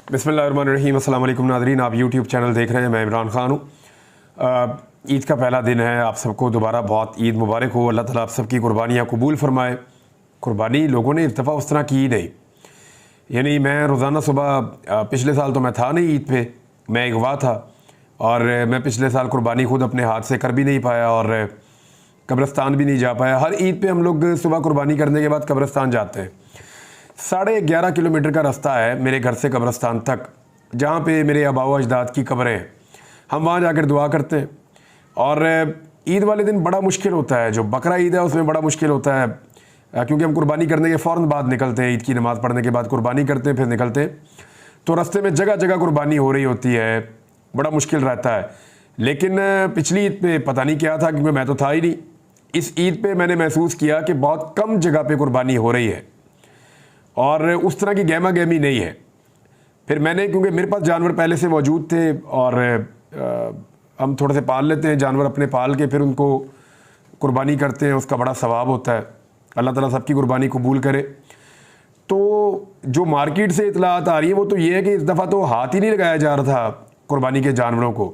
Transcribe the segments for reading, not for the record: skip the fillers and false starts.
बिस्मिल्लाहिर्रहमानिर्रहीम। अस्सलाम वालेकुम नाज़रीन, आप यूट्यूब चैनल देख रहे हैं। मैं इमरान ख़ान हूँ। ईद का पहला दिन है, आप सबको दोबारा बहुत ईद मुबारक हो। अल्लाह ताला आप सबकी कुर्बानियाँ कबूल फरमाए। कुर्बानी लोगों ने इस दफ़ा उस तरह की नहीं, यानी मैं रोज़ाना सुबह, पिछले साल तो मैं था नहीं ईद पे, मैं एक गवाह था और मैं पिछले साल कुर्बानी खुद अपने हाथ से कर भी नहीं पाया और कब्रिस्तान भी नहीं जा पाया। हर ईद पे हम लोग सुबह कुर्बानी करने के बाद कब्रिस्तान जाते हैं। 11.5 किलोमीटर का रास्ता है मेरे घर से कब्रिस्तान तक, जहाँ पे मेरे आबाओ अजदाद की कब्रें हैं। हम वहाँ जाकर दुआ करते हैं और ईद वाले दिन बड़ा मुश्किल होता है, जो बकरा ईद है उसमें बड़ा मुश्किल होता है, क्योंकि हम कुर्बानी करने के फ़ौरन बाद निकलते हैं। ईद की नमाज़ पढ़ने के बाद कुर्बानी करते हैं, फिर निकलते हैं, तो रास्ते में जगह जगह कुर्बानी हो रही होती है, बड़ा मुश्किल रहता है। लेकिन पिछली ईद पे पता नहीं क्या था, क्योंकि मैं तो था ही नहीं। इस ईद पे मैंने महसूस किया कि बहुत कम जगह पे कुर्बानी हो रही है और उस तरह की गहमा गहमी नहीं है। फिर मैंने, क्योंकि मेरे पास जानवर पहले से मौजूद थे और हम थोड़े से पाल लेते हैं जानवर, अपने पाल के फिर उनको कुर्बानी करते हैं, उसका बड़ा सवाब होता है। अल्लाह ताला सबकी कुर्बानी कबूल करे। तो जो मार्केट से इतलात आ रही है वो तो ये है कि इस दफ़ा तो हाथ ही नहीं लगाया जा रहा था कुर्बानी के जानवरों को।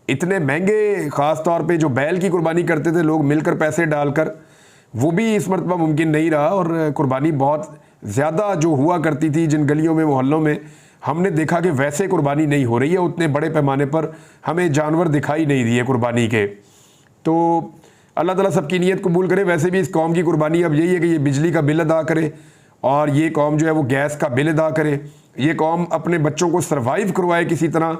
इतने महंगे, ख़ास तौर पे जो बैल की कुर्बानी करते थे लोग मिलकर पैसे डालकर, वो भी इस मरतबा मुमकिन नहीं रहा। और कुर्बानी बहुत ज़्यादा जो हुआ करती थी जिन गलियों में, मोहल्लों में, हमने देखा कि वैसे कुर्बानी नहीं हो रही है। उतने बड़े पैमाने पर हमें जानवर दिखाई नहीं दिए कुर्बानी के। तो अल्लाह ताला सबकी नीयत कबूल करे। वैसे भी इस कौम की कुर्बानी अब यही है कि ये बिजली का बिल अदा करे और ये कौम जो है वो गैस का बिल अदा करे। ये कौम अपने बच्चों को सर्वाइव करवाए किसी तरह।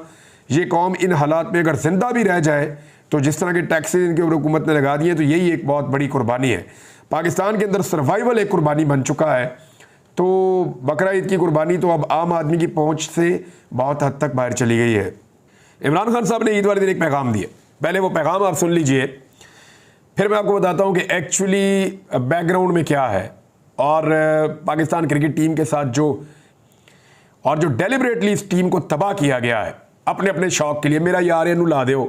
ये कौम इन हालात में अगर ज़िंदा भी रह जाए तो जिस तरह के टैक्सेस इनके ऊपर हुकूमत ने लगा दिए, तो यही एक बहुत बड़ी कुर्बानी है। पाकिस्तान के अंदर सर्वाइवल एक कुर्बानी बन चुका है। तो बकरा ईद की कुर्बानी तो अब आम आदमी की पहुंच से बहुत हद तक बाहर चली गई है। इमरान खान साहब ने ईद वाले दिन एक पैगाम दिया, पहले वो पैगाम आप सुन लीजिए, फिर मैं आपको बताता हूं कि एक्चुअली बैकग्राउंड में क्या है और पाकिस्तान क्रिकेट टीम के साथ जो डेलिबरेटली इस टीम को तबाह किया गया है अपने अपने शौक के लिए। मेरा यार है, ला दो,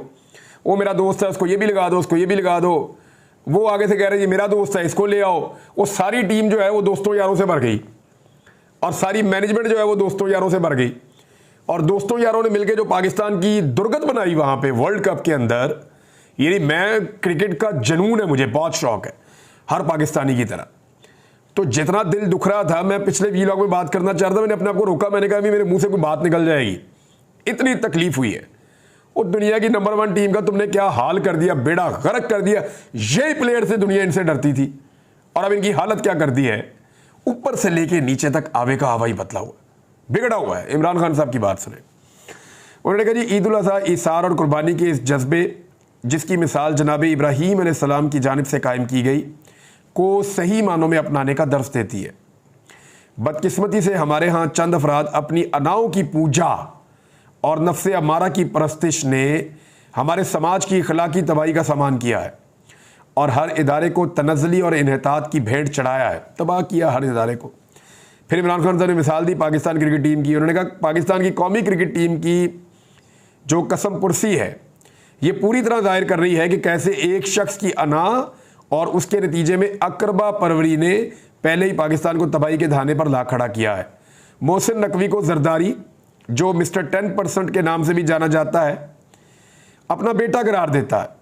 वो मेरा दोस्त है, उसको ये भी लगा दो, उसको ये भी लगा दो, वो आगे से कह रहे हैं ये मेरा दोस्त है, इसको ले आओ। वो सारी टीम जो है वो दोस्तों यारों से भर गई और सारी मैनेजमेंट जो है वो दोस्तों यारों से भर गई। और दोस्तों यारों ने मिलकर जो पाकिस्तान की दुर्गत बनाई वहां पे वर्ल्ड कप के अंदर, यानी मैं क्रिकेट का जनून है, मुझे बहुत शौक है हर पाकिस्तानी की तरह। तो जितना दिल दुख रहा था, मैं पिछले वीलॉग में बात करना चाह रहा था, मैंने अपने आप को रोका। मैंने कहा भी मेरे मुंह से कोई बात निकल जाएगी, इतनी तकलीफ हुई है। वो दुनिया की नंबर 1 टीम का तुमने क्या हाल कर दिया, बेड़ा गर्क कर दिया। यही प्लेयर से दुनिया इनसे डरती थी और अब इनकी हालत क्या कर दी है, ऊपर से लेके नीचे तक आवे का हवा ही बदला हुआ, बिगड़ा हुआ है। इमरान खान साहब की बात सुने, उन्होंने कहा जी ईद उल अज़हा, ईसार और कुर्बानी के इस जज्बे जिसकी मिसाल जनाब इब्राहीम अलैहिस्सलाम की जानिब से कायम की गई को सही मानों में अपनाने का दर्स देती है। बदकिस्मती से हमारे यहाँ चंद अफराद अपनी अनाओं की पूजा और नफ्से अमारा की परस्तिश ने हमारे समाज की अखलाकी तबाही का सामान किया है और हर इदारे को तनज़्ज़ुली और इन्हितात की भेंट चढ़ाया है, तबाह किया हर इदारे को। फिर इमरान खान साहब ने मिसाल दी पाकिस्तान क्रिकेट टीम की। उन्होंने कहा पाकिस्तान की कौमी क्रिकेट टीम की जो कसम पुरसी है, ये पूरी तरह जाहिर कर रही है कि कैसे एक शख्स की अना और उसके नतीजे में अकरबा परवरी ने पहले ही पाकिस्तान को तबाही के धाने पर ला खड़ा किया है। मोहसिन नकवी को जरदारी, जो मिस्टर 10% के नाम से भी जाना जाता है, अपना बेटा करार देता है,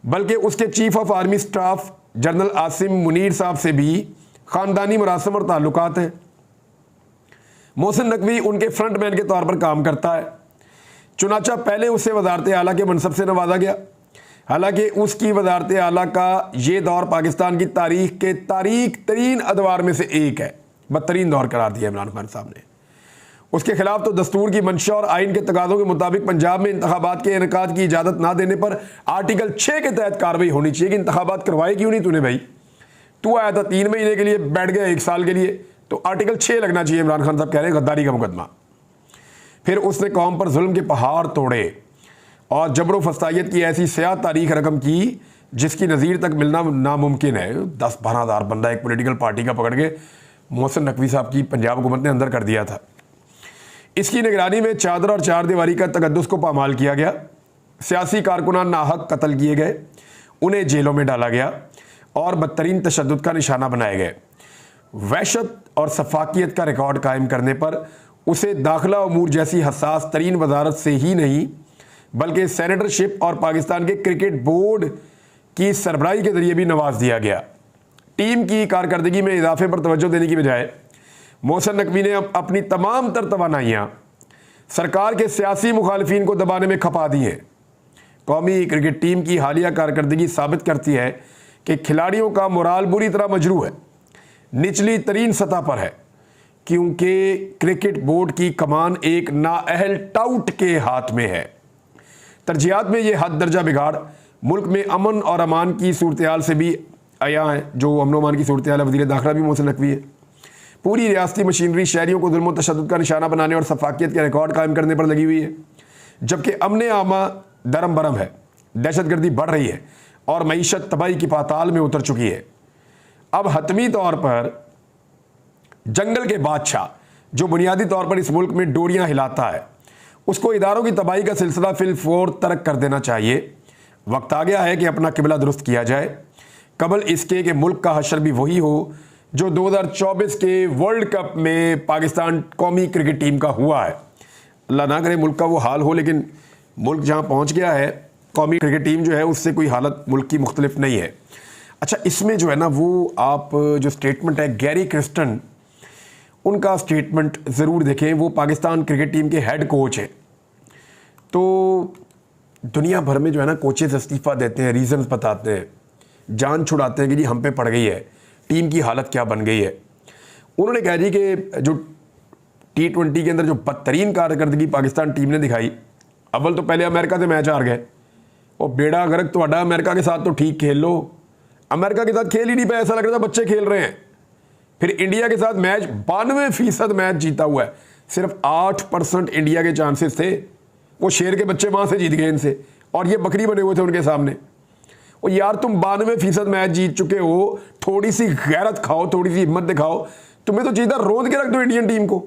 बल्कि उसके chief of army staff general Asim Munir साहब से भी ख़ानदानी मरासम और ताल्लुकात हैं। मोहसिन नकवी उनके फ्रंटमैन के तौर पर काम करता है, चुनाचा पहले उसे वज़ारत आला के मनसब से नवाजा गया। हालांकि उसकी वज़ारत आला का ये दौर पाकिस्तान की तारीख के तारीख तरीन अदवार में से एक है, बदतरीन दौर करार दिया इमरान खान साहब ने। उसके खिलाफ तो दस्तूर की मंशा और आइन के तकाज़ों के मुताबिक पंजाब में इंतखाबात के इनेकाद की इजाज़त ना देने पर आर्टिकल 6 के तहत कार्रवाई होनी चाहिए कि इंतखाबात करवाए क्यों नहीं तूने भाई। तू आया था 3 महीने के लिए, बैठ गया 1 साल के लिए, तो आर्टिकल 6 लगना चाहिए। इमरान खान साहब कह रहे हैं गद्दारी का मुकदमा। फिर उसने कौम पर जुल्म के पहाड़ तोड़े और जबर फस्तायत की ऐसी स्याह तारीख रकम की जिसकी नज़ीर तक मिलना नामुमकिन है। 10-12 हज़ार बंदा एक पोलिटिकल पार्टी का पकड़ के मोहसिन नकवी साहब की पंजाब हुकूमत ने अंदर कर दिया था। इसकी निगरानी में चादर और चार दीवारी का तकद्दुस को पामाल किया गया। सियासी कारकुनान नाहक कत्ल किए गए, उन्हें जेलों में डाला गया और बदतरीन तशद्दुद का निशाना बनाए गए। वहशत और सफाकियत का रिकॉर्ड कायम करने पर उसे दाखिला अमूर जैसी हसास तरीन वजारत से ही नहीं बल्कि सेनेटरशिप और पाकिस्तान के क्रिकेट बोर्ड की सरबराही के जरिए भी नवाज दिया गया। टीम की कारकर्दगी में इजाफे पर तवज्जो देने की बजाय मोहसिन नकवी ने अपनी तमाम तर तवानाइयाँ सरकार के सियासी मुखालिफिन को दबाने में खपा दी हैं। कौमी क्रिकेट टीम की हालिया कारकर्दगी साबित करती है कि खिलाड़ियों का मोराल बुरी तरह मजरू है, निचली तरीन सतह पर है, क्योंकि क्रिकेट बोर्ड की कमान एक नाअहल टाउट के हाथ में है। तरजीहात में ये हद दर्जा बिगाड़ मुल्क में अमन और अमान की सूरत से भी आया है। जो अमन अमान की सूरत हाल है, वज़ीर दाखिला भी मोहसिन नकवी है। पूरी रियासती मशीनरी शहरियों को जुल्म व तशद्दुद का निशाना बनाने और सफाकियत के रिकॉर्ड कायम करने पर लगी हुई है, जबकि अमन आमा दरम बरम है, दहशतगर्दी बढ़ रही है और मईशत तबाही की पाताल में उतर चुकी है। अब हतमी तौर पर जंगल के बादशाह जो बुनियादी तौर पर इस मुल्क में डोरियां हिलाता है, उसको इदारों की तबाही का सिलसिला फिलफौर तर्क कर देना चाहिए। वक्त आ गया है कि अपना किबला दुरुस्त किया जाए, कबल इसके कि मुल्क का हशर भी वही हो जो 2024 के वर्ल्ड कप में पाकिस्तान कौमी क्रिकेट टीम का हुआ है। अल्लाह ना करे मुल्क का वो हाल हो, लेकिन मुल्क जहाँ पहुँच गया है, कौमी क्रिकेट टीम जो है उससे कोई हालत मुल्क की मुख्तलिफ नहीं है। अच्छा, इसमें जो है ना वो आप जो स्टेटमेंट है गैरी क्रिस्टन, उनका स्टेटमेंट ज़रूर देखें। वो पाकिस्तान क्रिकेट टीम के हेड कोच हैं। तो दुनिया भर में जो है ना कोचेस इस्तीफ़ा देते हैं, रीज़न्स बताते हैं, जान छुड़ाते हैं कि जी हम पे पड़ गई है, टीम की हालत क्या बन गई है। उन्होंने कहा जी कि जो T20 के अंदर जो बदतरीन कारकर्दगी पाकिस्तान टीम ने दिखाई, अव्वल तो पहले अमेरिका से मैच हार गए। और बेड़ा गर्क तो अमेरिका के साथ तो ठीक खेल लो, अमेरिका के साथ खेल ही नहीं पाए, ऐसा लग रहा था बच्चे खेल रहे हैं। फिर इंडिया के साथ मैच 92% मैच जीता हुआ है, सिर्फ 8% इंडिया के चांसेस थे। वो शेर के बच्चे वहां से जीत गए इनसे, और ये बकरी बने हुए थे उनके सामने। और यार तुम 92% मैच जीत चुके हो, थोड़ी सी गैरत खाओ, थोड़ी सी हिम्मत दिखाओ। तुम्हें तो जीता रोंद के रख दो इंडियन टीम को।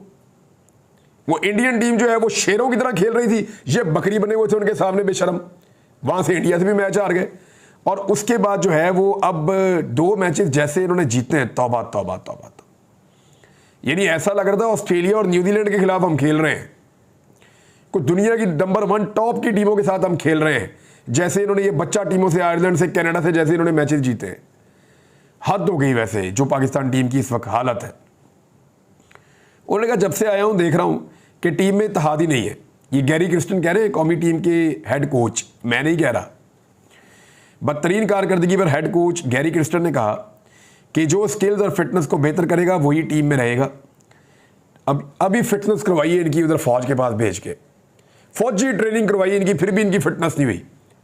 वो इंडियन टीम जो है वो शेरों की तरह खेल रही थी, ये बकरी बने हुए थे उनके सामने बेशरम। वहां से इंडिया से भी मैच हार गए। और उसके बाद जो है वो अब 2 मैचेस जैसे इन्होंने जीते हैं, तौबा तौबा तौबा। यानी ऐसा लग रहा था ऑस्ट्रेलिया और न्यूजीलैंड के खिलाफ हम खेल रहे हैं, कुछ दुनिया की नंबर 1 टॉप की टीमों के साथ हम खेल रहे हैं। जैसे इन्होंने ये बच्चा टीमों से, आयरलैंड से, कनाडा से, जैसे इन्होंने मैचेस जीते हैं। हद हो गई वैसे जो पाकिस्तान टीम की इस वक्त हालत है। उन्होंने कहा जब से आया हूं देख रहा हूं कि टीम में इत्तेहाद ही नहीं है। ये गैरी क्रिस्टन कह रहे हैं, कौमी टीम के हेड कोच, मैं नहीं कह रहा। बदतरीन कारकर्दगी पर हेड कोच गैरी क्रिस्टन ने कहा कि जो स्किल्स और फिटनेस को बेहतर करेगा वही टीम में रहेगा। अब अभी फिटनेस करवाइए इनकी उधर फौज के पास भेज के, फौजी ट्रेनिंग करवाइए इनकी, फिर भी इनकी फिटनेस नहीं हुई।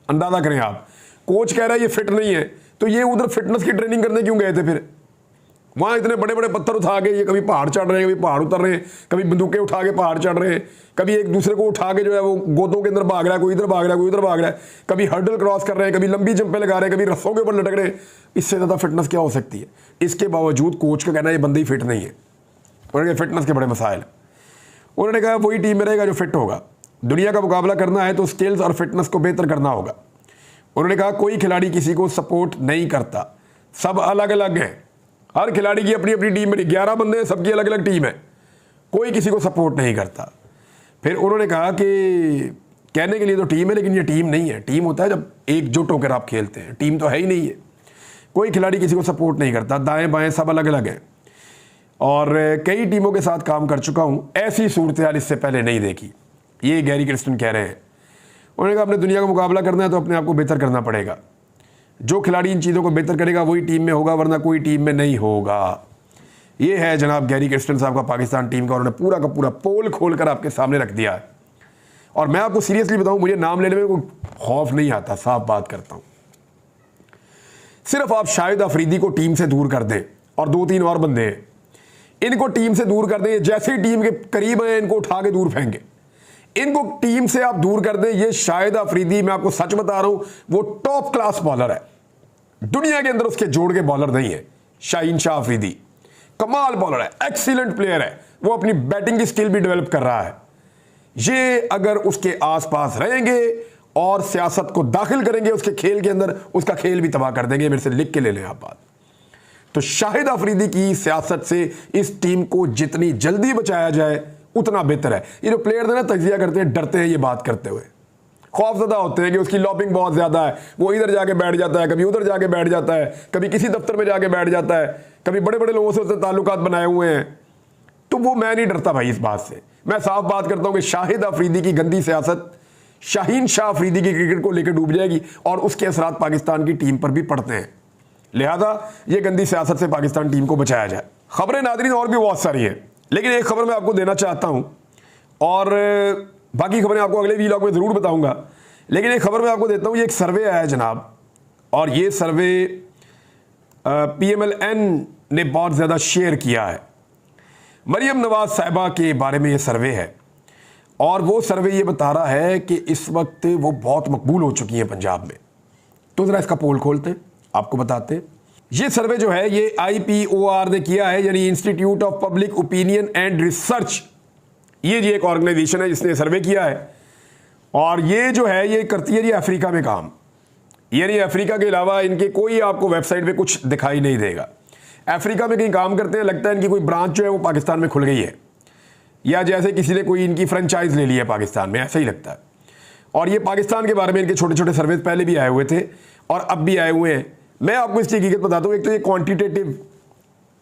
अंदाजा करें आप, कोच कह रहा है ये फिट नहीं है, तो ये उधर फिटनेस की ट्रेनिंग करने क्यों गए थे? फिर वहां इतने बड़े बड़े पत्थर उठा के ये कभी पहाड़ चढ़ रहे हैं, कभी पहाड़ उतर रहे हैं, कभी बंदूकें उठा के पहाड़ चढ़ रहे हैं, कभी एक दूसरे को उठा के जो है वो गोदों के अंदर भाग रहा है, कोई इधर भाग रहा है, कोई उधर भाग रहा है, कभी हर्डल क्रॉस कर रहे हैं, कभी लंबी जंपें लगा रहे हैं, कभी रस्सों के ऊपर लटक रहे हैं। इससे ज़्यादा फिटनेस क्या हो सकती है? इसके बावजूद कोच का कहना है ये बंदे ही फिट नहीं है। उन्होंने फिटनेस के बड़े मसाइल। उन्होंने कहा वही टीम में रहेगा जो फिट होगा। दुनिया का मुकाबला करना है तो स्किल्स और फिटनेस को बेहतर करना होगा। उन्होंने कहा कोई खिलाड़ी किसी को सपोर्ट नहीं करता, सब अलग अलग हैं। हर खिलाड़ी की अपनी अपनी टीम में 11 बंदे हैं, सबकी अलग अलग टीम है, कोई किसी को सपोर्ट नहीं करता। फिर उन्होंने कहा कि कहने के लिए तो टीम है, लेकिन ये टीम नहीं है। टीम होता है जब एकजुट होकर आप खेलते हैं, टीम तो है ही नहीं है। कोई खिलाड़ी किसी को सपोर्ट नहीं करता, दाएं बाएं सब अलग अलग हैं। और कई टीमों के साथ काम कर चुका हूं, ऐसी सूरत हाल इससे पहले नहीं देखी। ये गैरी क्रिस्टन कह रहे हैं। उन्होंने कहा अपने दुनिया का मुकाबला करना है तो अपने आप को बेहतर करना पड़ेगा। जो खिलाड़ी इन चीज़ों को बेहतर करेगा वही टीम में होगा, वरना कोई टीम में नहीं होगा। ये है जनाब गैरी क्रिस्टन साहब का पाकिस्तान टीम का। उन्होंने पूरा का पूरा पोल खोलकर आपके सामने रख दिया है। और मैं आपको सीरियसली बताऊं, मुझे नाम लेने में कोई खौफ नहीं आता, साफ बात करता हूं। सिर्फ आप शाहिद अफरीदी को टीम से दूर कर दें, और 2-3 और बंदे हैं, इनको टीम से दूर कर दें। जैसे ही टीम के करीब हैं इनको उठा के दूर फेंके। इनको टीम से आप दूर कर दें। ये शाहिद अफरीदी, मैं आपको सच बता रहा हूं, वो टॉप क्लास बॉलर है, दुनिया के अंदर उसके जोड़ के बॉलर नहीं है। शाहीन शाह अफरीदी कमाल बॉलर है, एक्सीलेंट प्लेयर है, वो अपनी बैटिंग की स्किल भी डेवलप कर रहा है। ये अगर उसके आसपास रहेंगे और सियासत को दाखिल करेंगे उसके खेल के अंदर, उसका खेल भी तबाह कर देंगे। मेरे से लिख के ले लें आप बात। तो शाहिद अफरीदी की सियासत से इस टीम को जितनी जल्दी बचाया जाए उतना बेहतर है। ये जो प्लेयर है ना, तजिया करते हैं, डरते हैं ये बात करते हुए, खौफजदा होते हैं कि उसकी लॉबिंग बहुत ज़्यादा है, वो इधर जाके बैठ जाता है, कभी उधर जाके बैठ जाता है, कभी किसी दफ्तर में जाके बैठ जाता है, कभी बड़े बड़े लोगों से उसने ताल्लुकात बनाए हुए हैं। तो वो मैं नहीं डरता भाई इस बात से। मैं साफ बात करता हूँ कि शाहिद अफरीदी की गंदी सियासत शाहीन शाह अफरीदी की क्रिकेट को लेकर डूब जाएगी और उसके असरात पाकिस्तान की टीम पर भी पड़ते हैं। लिहाजा ये गंदी सियासत से पाकिस्तान टीम को बचाया जाए। खबरें नादरीन और भी बहुत सारी हैं, लेकिन एक खबर मैं आपको देना चाहता हूं और बाकी खबरें आपको अगले वीलॉग में ज़रूर बताऊंगा। लेकिन एक खबर मैं आपको देता हूं, ये एक सर्वे आया जनाब, और ये सर्वे PMLN ने बहुत ज़्यादा शेयर किया है। मरियम नवाज साहिबा के बारे में ये सर्वे है और वो सर्वे ये बता रहा है कि इस वक्त वो बहुत मकबूल हो चुकी हैं पंजाब में। तो ज़रा इसका पोल खोलते हैं, आपको बताते हैं। ये सर्वे जो है ये IPOR ने किया है, यानी institute of public opinion and research. ये जी एक ऑर्गेनाइजेशन है जिसने सर्वे किया है और ये जो है ये करती है जी अफ्रीका में काम, यानी अफ्रीका के अलावा इनके कोई आपको वेबसाइट पे कुछ दिखाई नहीं देगा। अफ्रीका में कहीं काम करते हैं, लगता है इनकी कोई ब्रांच जो है वो पाकिस्तान में खुल गई है, या जैसे किसी ने कोई इनकी फ्रेंचाइज ले ली है पाकिस्तान में, ऐसा ही लगता है। और ये पाकिस्तान के बारे में इनके छोटे छोटे सर्वे पहले भी आए हुए थे और अब भी आए हुए हैं। मैं आपको इसकी हकीकत बताता हूँ। एक तो ये क्वांटिटेटिव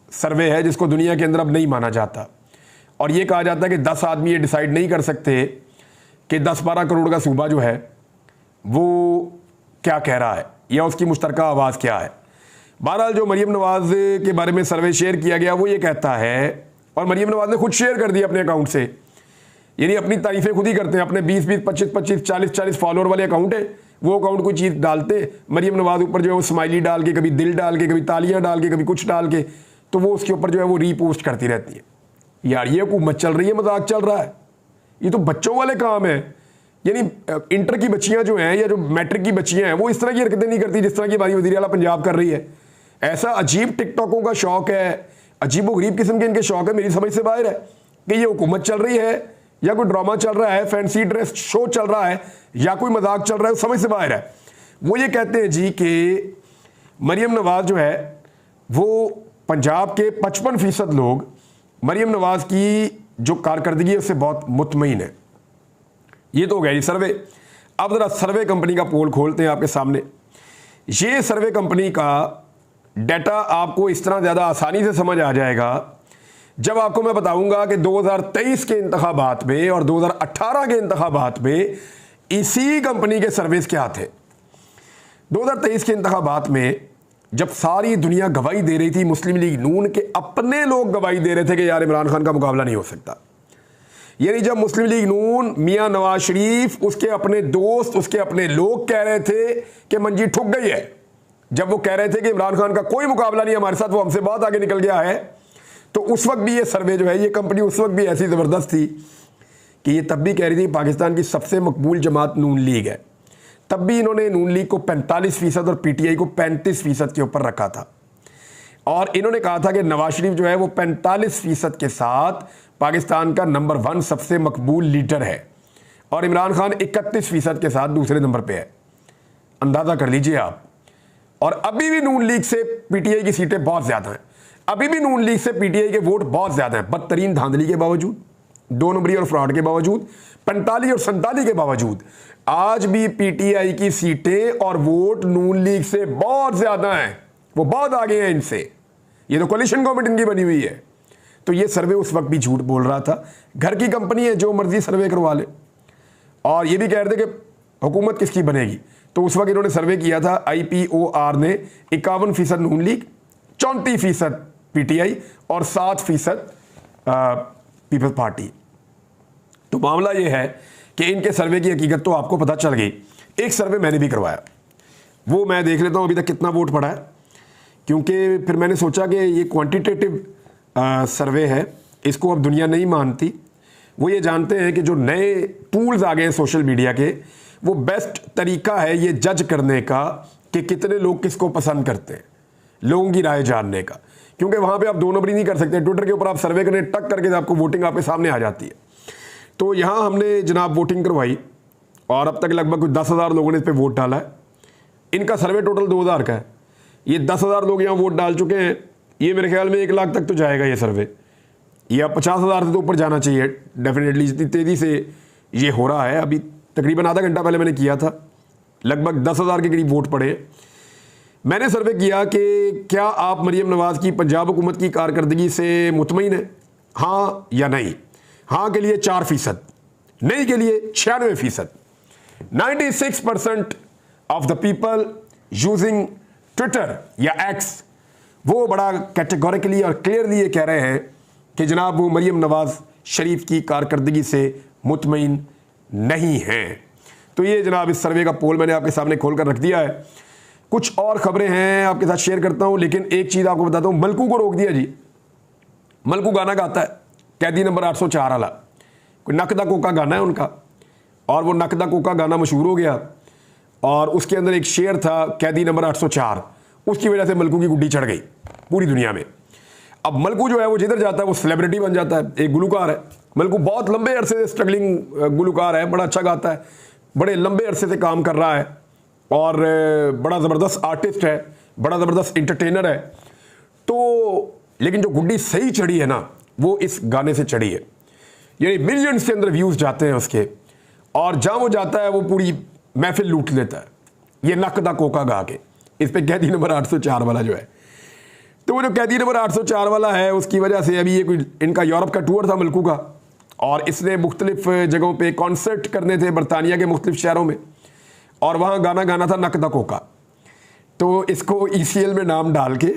सर्वे है जिसको दुनिया के अंदर अब नहीं माना जाता, और ये कहा जाता है कि 10 आदमी ये डिसाइड नहीं कर सकते कि 10-12 करोड़ का सूबा जो है वो क्या कह रहा है या उसकी मुश्तरका आवाज़ क्या है। बहरहाल जो मरियम नवाज के बारे में सर्वे शेयर किया गया वो ये कहता है, और मरियम नवाज ने खुद शेयर कर दिया अपने अकाउंट से, यानी अपनी तारीफें खुद ही करते हैं। अपने 20-20, 25-25, 40-40 फॉलोअर वाले अकाउंट है, वो अकाउंट कोई चीज़ डालते, मरियम नवाज ऊपर जो है वो स्माइली डाल के, कभी दिल डाल के, कभी तालियां डाल के, कभी कुछ डाल के, तो वो उसके ऊपर जो है वो रीपोस्ट करती रहती है। यार ये हुकूमत चल रही है, मजाक चल रहा है, ये तो बच्चों वाले काम है। यानी इंटर की बच्चियां जो हैं या जो मैट्रिक की बच्चियां हैं वो इस तरह की हरकतें नहीं करती जिस तरह की हमारी वज़ीर आला पंजाब कर रही है। ऐसा अजीब टिकटॉकों का शौक है, अजीब व गरीब किस्म के इनके शौक है, मेरी समझ से बाहर है कि ये हुकूमत चल रही है या कोई ड्रामा चल रहा है, फैंसी ड्रेस शो चल रहा है या कोई मजाक चल रहा है, समझ से बाहर है। वो ये कहते हैं जी कि मरियम नवाज जो है वो पंजाब के 55% लोग मरियम नवाज की जो कारकर्दगी है उससे बहुत मुतमईन है। ये तो हो गया जी सर्वे। अब ज़रा सर्वे कंपनी का पोल खोलते हैं आपके सामने। ये सर्वे कंपनी का डाटा आपको इस तरह ज़्यादा आसानी से समझ आ जाएगा जब आपको मैं बताऊंगा कि 2023 के इंतखाबात में और 2018 के इंतखाबात में इसी कंपनी के सर्विस क्या थे। 2023 के इंतखाबात में जब सारी दुनिया गवाही दे रही थी, मुस्लिम लीग नून के अपने लोग गवाही दे रहे थे कि यार इमरान खान का मुकाबला नहीं हो सकता, यानी जब मुस्लिम लीग नून, मियां नवाज शरीफ, उसके अपने दोस्त, उसके अपने लोग कह रहे थे कि मंजी ठुक गई है, जब वो कह रहे थे कि इमरान खान का कोई मुकाबला नहीं हमारे साथ, वो हमसे बहुत आगे निकल गया है, तो उस वक्त भी ये सर्वे जो है, ये कंपनी उस वक्त भी ऐसी ज़बरदस्त थी कि ये तब भी कह रही थी पाकिस्तान की सबसे मकबूल जमात नून लीग है। तब भी इन्होंने नून लीग को 45% और PTI को 35% के ऊपर रखा था, और इन्होंने कहा था कि नवाज शरीफ जो है वो 45% के साथ पाकिस्तान का नंबर 1 सबसे मकबूल लीडर है, और इमरान खान 31% के साथ दूसरे नंबर पे है। अंदाज़ा कर लीजिए आप। और अभी भी नून लीग से PTI की सीटें बहुत ज़्यादा हैं, अभी भी नून लीग से PTI के वोट बहुत ज़्यादा हैं, बदतरीन धांधली के बावजूद, 2 नंबरी और फ्रॉड के बावजूद, 45 और 47 के बावजूद आज भी PTI की सीटें और वोट नून लीग से बहुत ज़्यादा हैं, वो बहुत आगे हैं इनसे। ये तो कोलिशन गवर्नमेंट इनकी बनी हुई है। तो ये सर्वे उस वक्त भी झूठ बोल रहा था। घर की कंपनी है, जो मर्जी सर्वे करवा ले, और ये भी कह रहे थे कि हुकूमत किसकी बनेगी। तो उस वक्त इन्होंने सर्वे किया था, IPOR ने 51% नून लीग, 34% PTI और 7% पीपल्स पार्टी। तो मामला ये है कि इनके सर्वे की हकीकत तो आपको पता चल गई। एक सर्वे मैंने भी करवाया, वो मैं देख लेता हूँ अभी तक कितना वोट पड़ा है, क्योंकि फिर मैंने सोचा कि ये क्वांटिटेटिव सर्वे है, इसको अब दुनिया नहीं मानती। वो ये जानते हैं कि जो नए टूल्स आ गए हैं सोशल मीडिया के, वो बेस्ट तरीका है ये जज करने का कि कितने लोग किसको पसंद करते हैं, लोगों की राय जानने का। क्योंकि वहाँ पे आप 2 नंबरी नहीं कर सकते, ट्विटर के ऊपर आप सर्वे करें, टक करके आपको वोटिंग आपके सामने आ जाती है। तो यहाँ हमने जनाब वोटिंग करवाई और अब तक लगभग 10,000 लोगों ने इस पर वोट डाला है। इनका सर्वे टोटल 2,000 का है। ये 10,000 लोग यहाँ वोट डाल चुके हैं। ये मेरे ख्याल में 1 लाख तक तो जाएगा ये सर्वे। या 50,000 से तो ऊपर जाना चाहिए डेफिनेटली, जितनी तेज़ी से ये हो रहा है। अभी तकरीबन आधा घंटा पहले मैंने किया था, लगभग 10,000 के करीब वोट पड़े। मैंने सर्वे किया कि क्या आप मरीम नवाज़ की पंजाब हुकूमत की कारकर्दगी से मुतमईन हैं, हाँ या नहीं। हाँ के लिए 4%, नहीं के लिए 96%। 96% of the people using Twitter या एक्स, वो बड़ा कैटेगोरिकली और क्लियरली ये कह रहे हैं कि जनाब वो मरीम नवाज़ शरीफ की कारकर्दगी से मुतमईन नहीं हैं। तो ये जनाब इस सर्वे का पोल मैंने आपके सामने खोल कर रख दिया है। कुछ और खबरें हैं आपके साथ शेयर करता हूं, लेकिन एक चीज़ आपको बताता हूं, मलकू को रोक दिया जी। मलकू गाना गाता है, कैदी नंबर 804 वाला, कोई नकदा कोका गाना है उनका, और वो नकदा कोका गाना मशहूर हो गया और उसके अंदर एक शेर था कैदी नंबर 804, उसकी वजह से मलकू की गुड्डी चढ़ गई पूरी दुनिया में। अब मलकू जो है वो जिधर जाता है वो सेलिब्रिटी बन जाता है, एक गुलूकार है। मलकू बहुत लंबे अरसे से स्ट्रगलिंग गुलूकार है, बड़ा अच्छा गाता है, बड़े लंबे अरसे से काम कर रहा है और बड़ा ज़बरदस्त आर्टिस्ट है, बड़ा ज़बरदस्त इंटरटेनर है। तो लेकिन जो गुड्डी सही चढ़ी है ना, वो इस गाने से चढ़ी है, यानी मिलियंस के अंदर व्यूज़ जाते हैं उसके, और जहाँ वो जाता है वो पूरी महफिल लूट लेता है, ये नकदा कोका गा के। इस पे कैदी नंबर 804 वाला जो है, तो वो जो कैदी नंबर 804 वाला है उसकी वजह से अभी ये कोई इनका यूरोप का टूर था मलकू का, और इसने मुख्तलिफ जगहों पे कॉन्सर्ट करने थे बरतानिया के मुख्तलिफ शहरों में, और वहाँ गाना गाना था नकदा कोका। तो इसको ECL में नाम डाल के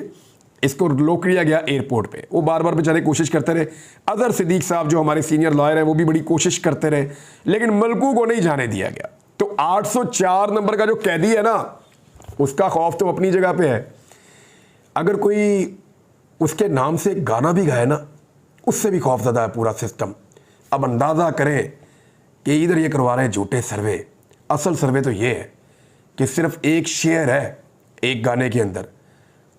इसको रोक लिया गया एयरपोर्ट पे। वो बार बार बेचारे कोशिश करते रहे, अजहर सिद्दीक साहब जो हमारे सीनियर लॉयर हैं वो भी बड़ी कोशिश करते रहे, लेकिन मलकू को नहीं जाने दिया गया। तो 804 नंबर का जो कैदी है ना, उसका खौफ तो अपनी जगह पे है, अगर कोई उसके नाम से गाना भी गाए ना, उससे भी खौफज़दा है पूरा सिस्टम। अब अंदाज़ा करें कि इधर ये करवा रहे हैं झूठे सर्वे, असल सर्वे तो ये है कि सिर्फ एक शेयर है एक गाने के अंदर,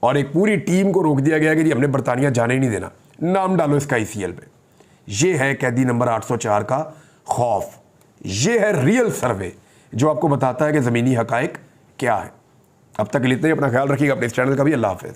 और एक पूरी टीम को रोक दिया गया कि जी हमने बरतानिया जाने ही नहीं देना, नाम डालो इसका ECL पे। ये है कैदी नंबर 804 का खौफ, ये है रियल सर्वे जो आपको बताता है कि ज़मीनी हकायक क्या है। अब तक इतना ही, अपना ख्याल रखिएगा अपने इस चैनल का भी। अल्लाह हाफ़िज़।